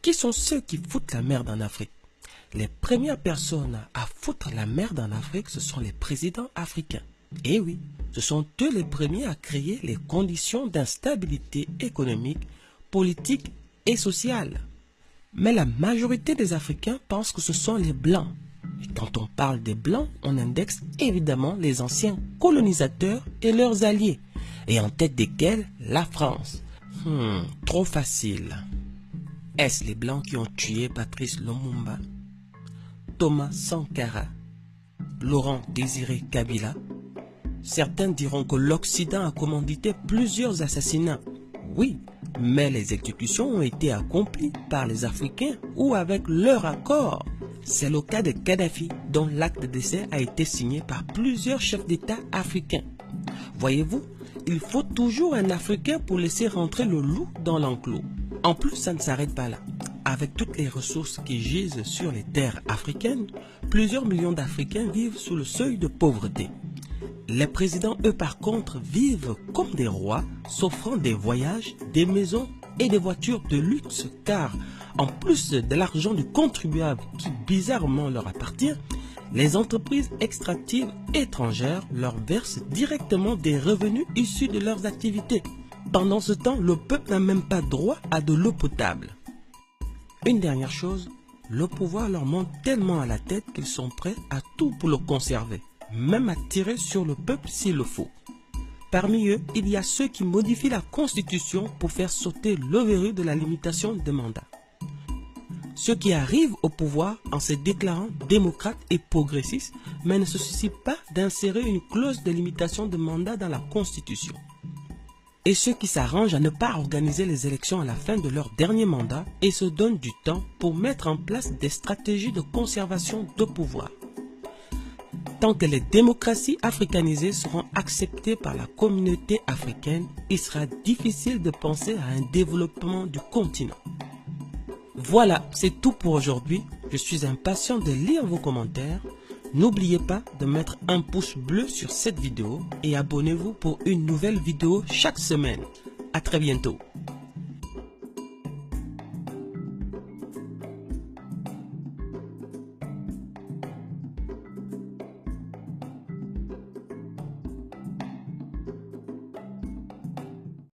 Qui sont ceux qui foutent la merde en Afrique? Les premières personnes à foutre la merde en Afrique, ce sont les présidents africains. Et oui, ce sont eux les premiers à créer les conditions d'instabilité économique, politique et sociale. Mais la majorité des Africains pensent que ce sont les Blancs. Et quand on parle des Blancs, on indexe évidemment les anciens colonisateurs et leurs alliés, et en tête desquels la France. Trop facile. Est-ce les Blancs qui ont tué Patrice Lumumba, Thomas Sankara, Laurent Désiré Kabila? Certains diront que l'Occident a commandité plusieurs assassinats. Oui, mais les exécutions ont été accomplies par les Africains ou avec leur accord. C'est le cas de Kadhafi, dont l'acte de décès a été signé par plusieurs chefs d'État africains. Voyez-vous, il faut toujours un Africain pour laisser rentrer le loup dans l'enclos. En plus, ça ne s'arrête pas là. Avec toutes les ressources qui gisent sur les terres africaines, plusieurs millions d'Africains vivent sous le seuil de pauvreté. Les présidents, eux, par contre, vivent comme des rois, s'offrant des voyages, des maisons et des voitures de luxe, car en plus de l'argent du contribuable qui bizarrement leur appartient, les entreprises extractives étrangères leur versent directement des revenus issus de leurs activités. Pendant ce temps, le peuple n'a même pas droit à de l'eau potable. Une dernière chose, le pouvoir leur monte tellement à la tête qu'ils sont prêts à tout pour le conserver, même à tirer sur le peuple s'il le faut. Parmi eux, il y a ceux qui modifient la Constitution pour faire sauter le verrou de la limitation des mandats. Ceux qui arrivent au pouvoir en se déclarant démocrates et progressistes, mais ne se soucient pas d'insérer une clause de limitation de mandat dans la Constitution. Et ceux qui s'arrangent à ne pas organiser les élections à la fin de leur dernier mandat et se donnent du temps pour mettre en place des stratégies de conservation de pouvoir. Tant que les démocraties africanisées seront acceptées par la communauté africaine, il sera difficile de penser à un développement du continent. Voilà, c'est tout pour aujourd'hui. Je suis impatient de lire vos commentaires. N'oubliez pas de mettre un pouce bleu sur cette vidéo et abonnez-vous pour une nouvelle vidéo chaque semaine. À très bientôt.